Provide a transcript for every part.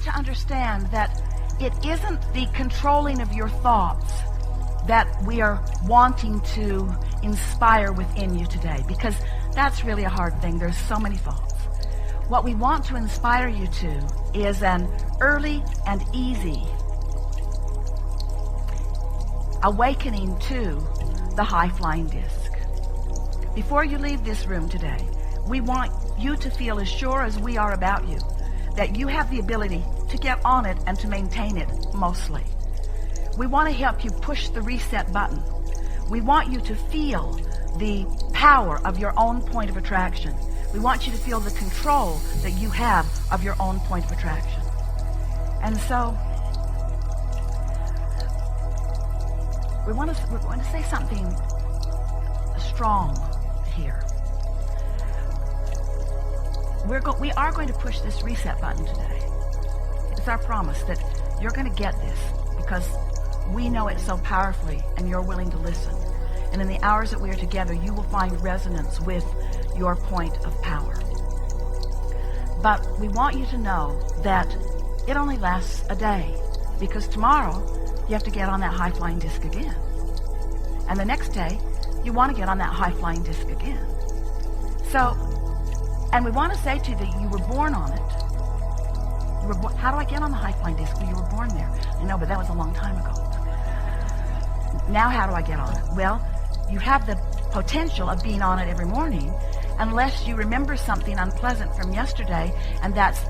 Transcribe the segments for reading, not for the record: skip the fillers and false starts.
to understand that it isn't the controlling of your thoughts that we are wanting to inspire within you today, because that's really a hard thing. There's so many thoughts. What we want to inspire you to is an early and easy awakening to the high-flying disc. Before you leave this room today, we want you to feel as sure as we are about you that you have the ability to get on it and to maintain it mostly. We want to help you push the reset button. We want you to feel the power of your own point of attraction. We want you to feel the control that you have of your own point of attraction. And so, we want to say something strong here. We are going to push this reset button today. It's our promise that you're going to get this because we know it so powerfully and you're willing to listen. And in the hours that we are together, you will find resonance with your point of power. But we want you to know that it only lasts a day, because tomorrow you have to get on that high-flying disc again. And the next day, you want to get on that high-flying disc again. So, and we want to say to you that you were born on it. How do I get on the high-flying disc? Well, you were born there. I know, but that was a long time ago. Now how do I get on it? Well, you have the potential of being on it every morning, unless you remember something unpleasant from yesterday, and that's,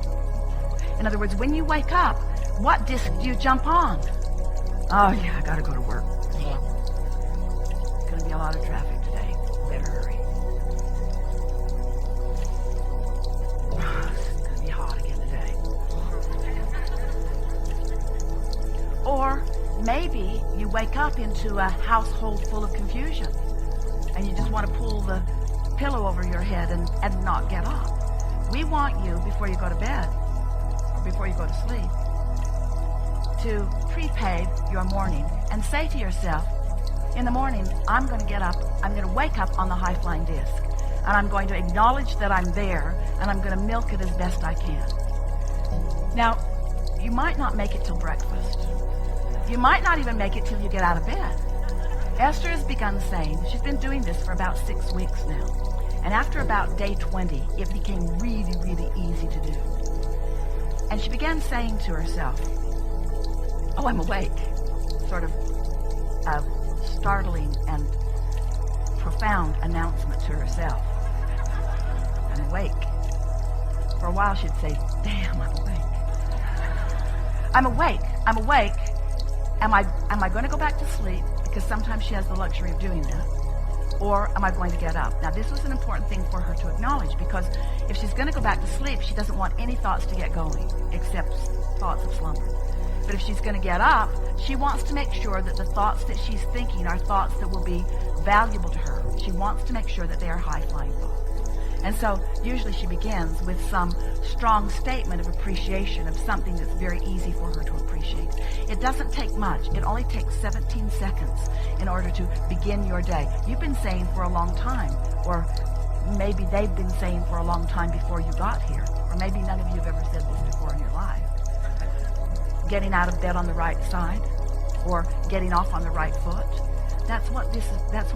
in other words, when you wake up, what disc do you jump on? Oh yeah, I gotta go to work. It's gonna be a lot of traffic today. Better hurry. It's gonna be hot again today. Or maybe you wake up into a household full of confusion and you just want to pull the pillow over your head and not get up. We want you, before you go to bed or before you go to sleep, to prepay your morning and say to yourself, in the morning, I'm going to get up, I'm going to wake up on the high-flying disc, and I'm going to acknowledge that I'm there, and I'm going to milk it as best I can. Now, you might not make it till breakfast. You might not even make it till you get out of bed. Esther has begun saying, she's been doing this for about 6 weeks now, and after about day 20, it became really, really easy to do. And she began saying to herself, oh, I'm awake. Sort of a startling and profound announcement to herself. I'm awake. For a while she'd say, damn, I'm awake. I'm awake. I'm awake. Am I going to go back to sleep? Because sometimes she has the luxury of doing that. Or am I going to get up? Now, this was an important thing for her to acknowledge, because if she's going to go back to sleep, she doesn't want any thoughts to get going, except thoughts of slumber. But if she's going to get up, she wants to make sure that the thoughts that she's thinking are thoughts that will be valuable to her. She wants to make sure that they are high-flying thoughts. And so usually she begins with some strong statement of appreciation of something that's very easy for her to appreciate. It doesn't take much. It only takes 17 seconds in order to begin your day. You've been saying for a long time, or maybe they've been saying for a long time before you got here, or maybe none of you have ever said this before in your life. Getting out of bed on the right side, or getting off on the right foot. That's what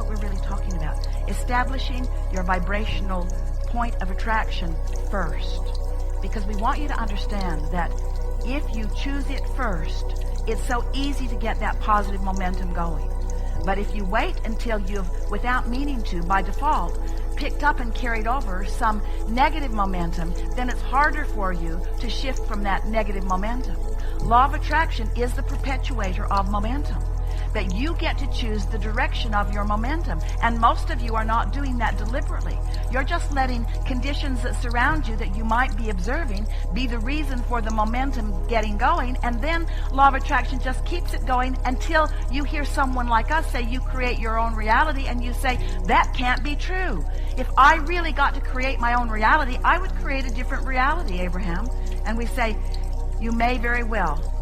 we're really talking about. Establishing your vibrational point of attraction first. Because we want you to understand that if you choose it first, it's so easy to get that positive momentum going. But if you wait until you've, without meaning to, by default, picked up and carried over some negative momentum, then it's harder for you to shift from that negative momentum. Law of attraction is the perpetuator of momentum. But you get to choose the direction of your momentum. And most of you are not doing that deliberately. You're just letting conditions that surround you that you might be observing be the reason for the momentum getting going. And then law of attraction just keeps it going until you hear someone like us say you create your own reality, and you say, that can't be true. If I really got to create my own reality, I would create a different reality, Abraham. And we say, you may very well,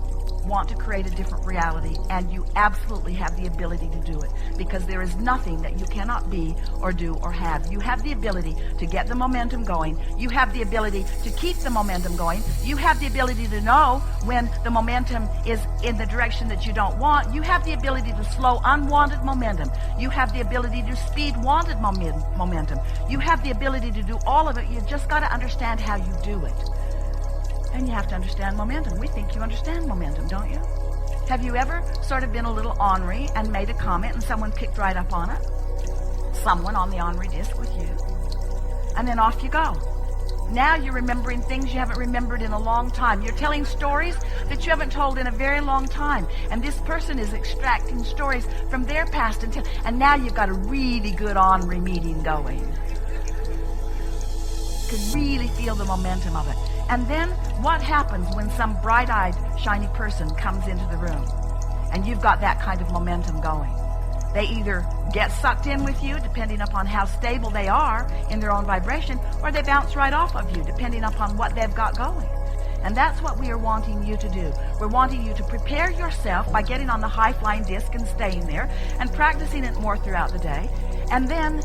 want to create a different reality, and you absolutely have the ability to do it, because there is nothing that you cannot be or do or have. You have the ability to get the momentum going. You have the ability to keep the momentum going. You have the ability to know when the momentum is in the direction that you don't want. You have the ability to slow unwanted momentum. You have the ability to speed wanted momentum. You have the ability to do all of it. You just got to understand how you do it. And you have to understand momentum. We think you understand momentum, don't you? Have you ever sort of been a little ornery and made a comment and someone picked right up on it? Someone on the ornery disc with you. And then off you go. Now you're remembering things you haven't remembered in a long time. You're telling stories that you haven't told in a very long time. And this person is extracting stories from their past and now you've got a really good ornery meeting going. You can really feel the momentum of it. And then what happens when some bright-eyed, shiny person comes into the room and you've got that kind of momentum going? They either get sucked in with you, depending upon how stable they are in their own vibration, or they bounce right off of you, depending upon what they've got going. And that's what we are wanting you to do. We're wanting you to prepare yourself by getting on the high-flying disc and staying there and practicing it more throughout the day, and then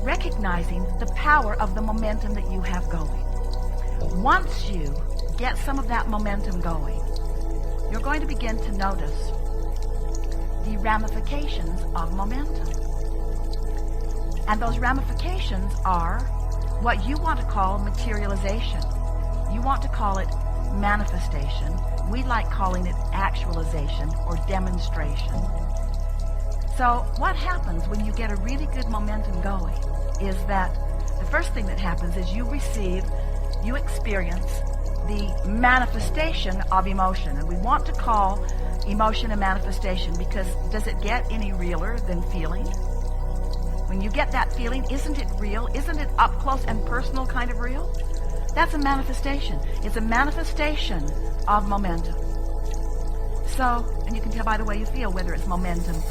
recognizing the power of the momentum that you have going. Once you get some of that momentum going, you're going to begin to notice the ramifications of momentum. And those ramifications are what you want to call materialization. You want to call it manifestation. We like calling it actualization or demonstration. So what happens when you get a really good momentum going is that the first thing that happens is you experience the manifestation of emotion. And we want to call emotion a manifestation because does it get any realer than feeling? When you get that feeling, isn't it real? Isn't it up close and personal kind of real? That's a manifestation. It's a manifestation of momentum. So, and you can tell by the way you feel whether it's momentum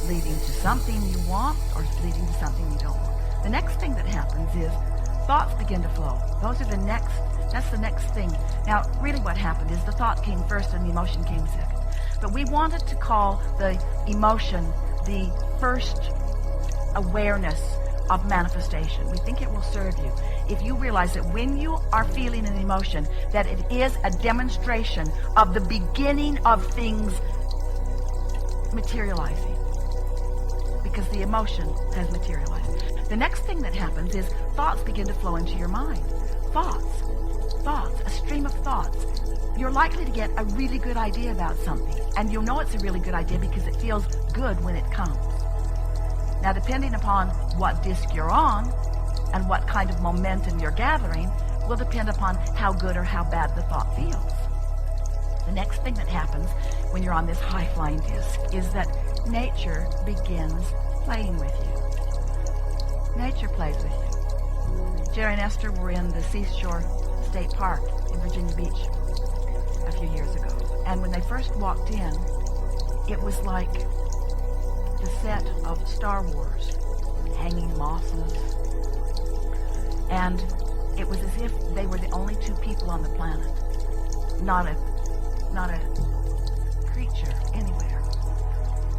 leading to something you want or leading to something you don't want. The next thing that happens is thoughts begin to flow. That's the next thing. Now, really what happened is the thought came first and the emotion came second. But we wanted to call the emotion the first awareness of manifestation. We think it will serve you if you realize that when you are feeling an emotion, that it is a demonstration of the beginning of things materializing. Because the emotion has materialized. The next thing that happens is thoughts begin to flow into your mind. Thoughts, a stream of thoughts. You're likely to get a really good idea about something. And you'll know it's a really good idea because it feels good when it comes. Now, depending upon what disc you're on and what kind of momentum you're gathering will depend upon how good or how bad the thought feels. The next thing that happens when you're on this high-flying disc is that nature begins playing with you. Nature plays with you. Jerry and Esther were in the Seashore State Park in Virginia Beach a few years ago. And when they first walked in, it was like the set of Star Wars, hanging mosses. And it was as if they were the only two people on the planet. Not a creature anywhere.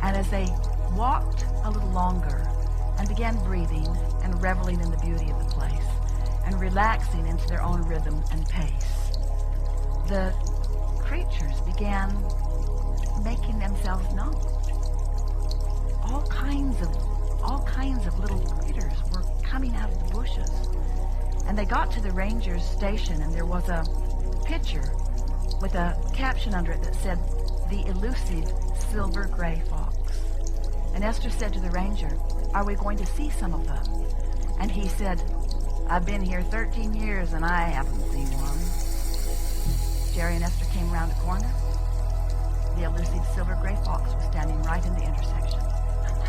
And as they walked a little longer and began breathing and reveling in the beauty of the place and relaxing into their own rhythm and pace, the creatures began making themselves known. All kinds of little critters were coming out of the bushes. And they got to the ranger's station, and there was a picture with a caption under it that said, "The elusive silver gray fox." And Esther said to the ranger, "Are we going to see some of them?" And he said, "I've been here 13 years and I haven't seen one." Jerry and Esther came around a corner. The elusive silver gray fox was standing right in the intersection.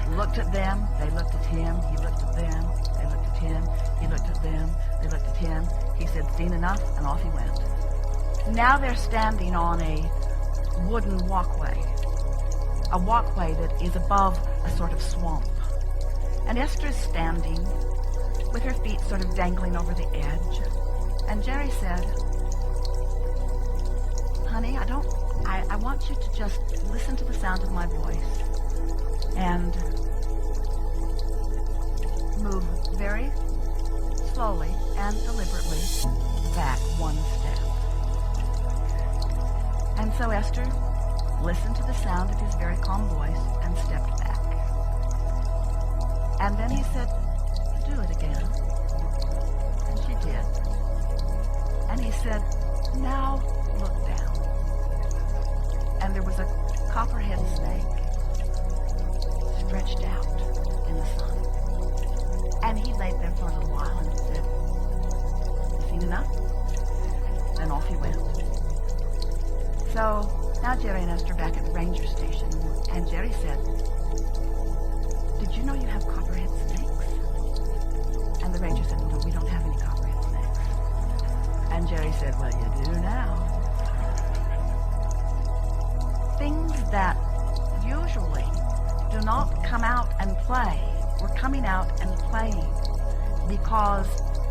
He looked at them, they looked at him, he looked at them, they looked at him, he looked at them, they looked at him. He said, "Seen enough," and off he went. Now they're standing on a wooden walkway, a walkway that is above a sort of swamp. And Esther's standing with her feet sort of dangling over the edge. And Jerry said, "Honey, I don't want you to just listen to the sound of my voice and move very slowly and deliberately back one step. And so Esther listened to the sound of his very calm voice and stepped back. And then he said, do it again. And she did. And he said, now look down. And there was a copperhead snake stretched out in the sun. And he laid there for a little while and said, "You seen enough?" Then off he went. So now Jerry and Esther back at the ranger station, and Jerry said, "Did you know you have copperhead snakes?" And the ranger said, "No, we don't have any copperhead snakes." And Jerry said, "Well, you do now." Things that usually do not come out and play were coming out and playing because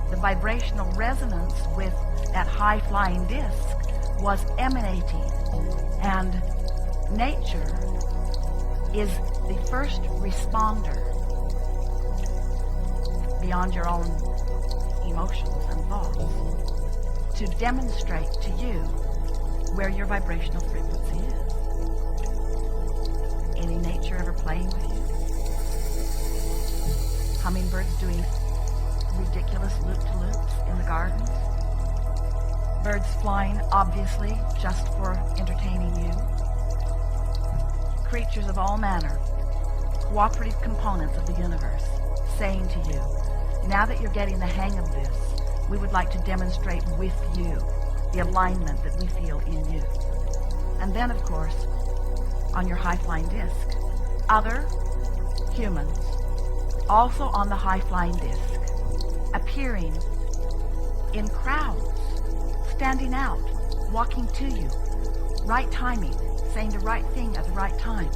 the vibrational resonance with that high-flying disc was emanating. And nature is the first responder beyond your own emotions and thoughts to demonstrate to you where your vibrational frequency is. Any nature ever playing with you? Hummingbirds doing ridiculous loop-to-loops in the gardens? Birds flying, obviously, just for entertaining you? Creatures of all manner, cooperative components of the universe, saying to you, now that you're getting the hang of this, we would like to demonstrate with you the alignment that we feel in you. And then, of course, on your high-flying disc, other humans, also on the high-flying disc, appearing in crowds, standing out, walking to you, right timing, saying the right thing at the right time,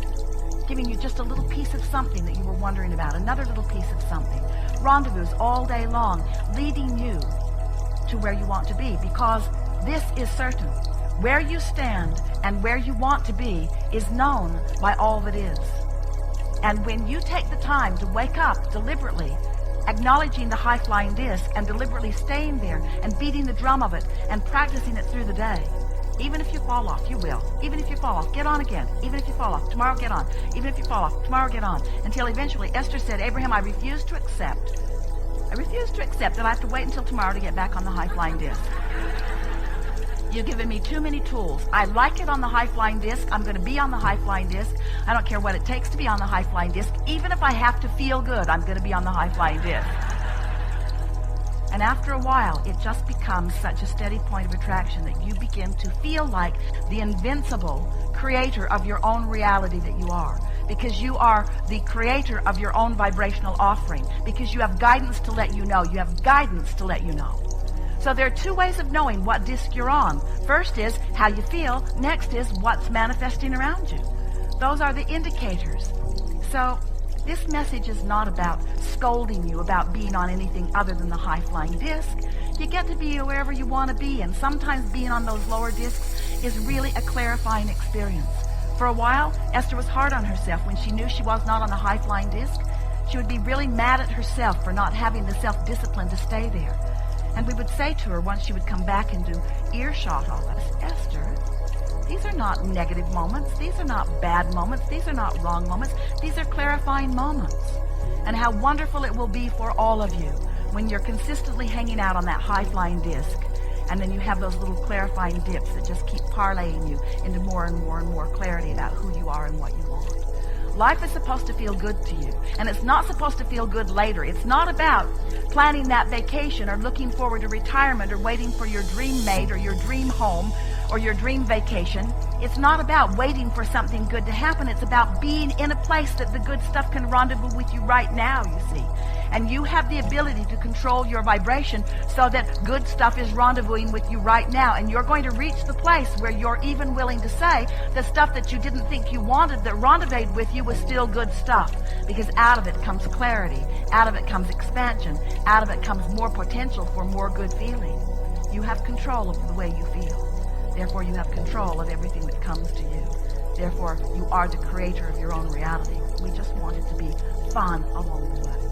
giving you just a little piece of something that you were wondering about, another little piece of something, rendezvous all day long, leading you to where you want to be, because this is certain. Where you stand and where you want to be is known by all that is. And when you take the time to wake up deliberately, acknowledging the high-flying disc and deliberately staying there and beating the drum of it and practicing it through the day, even if you fall off, you will. Even if you fall off, get on again. Even if you fall off, tomorrow get on. Even if you fall off, tomorrow get on. Until eventually Esther said, Abraham, I refuse to accept that I have to wait until tomorrow to get back on the high-flying disc. You've given me too many tools. I like it on the high-flying disc. I'm going to be on the high-flying disc. I don't care what it takes to be on the high-flying disc. Even if I have to feel good, I'm going to be on the high-flying disc. And after a while, it just becomes such a steady point of attraction that you begin to feel like the invincible creator of your own reality that you are. Because you are the creator of your own vibrational offering. Because you have guidance to let you know. You have guidance to let you know. So there are two ways of knowing what disc you're on. First is how you feel. Next is what's manifesting around you. Those are the indicators. So this message is not about scolding you about being on anything other than the high-flying disc. You get to be wherever you want to be, and sometimes being on those lower discs is really a clarifying experience. For a while, Esther was hard on herself when she knew she was not on the high-flying disc. She would be really mad at herself for not having the self-discipline to stay there. And we would say to her once she would come back and do earshot of us, Esther, these are not negative moments. These are not bad moments. These are not wrong moments. These are clarifying moments. And how wonderful it will be for all of you when you're consistently hanging out on that high-flying disc. And then you have those little clarifying dips that just keep parlaying you into more and more and more clarity about who you are and what you want. Life is supposed to feel good to you, and it's not supposed to feel good later. It's not about planning that vacation or looking forward to retirement or waiting for your dream mate or your dream home or your dream vacation. It's not about waiting for something good to happen. It's about being in a place that the good stuff can rendezvous with you right now, you see. And you have the ability to control your vibration so that good stuff is rendezvousing with you right now. And you're going to reach the place where you're even willing to say the stuff that you didn't think you wanted that rendezvoused with you was still good stuff. Because out of it comes clarity. Out of it comes expansion. Out of it comes more potential for more good feeling. You have control over the way you feel. Therefore, you have control of everything that comes to you. Therefore, you are the creator of your own reality. We just want it to be fun along the way.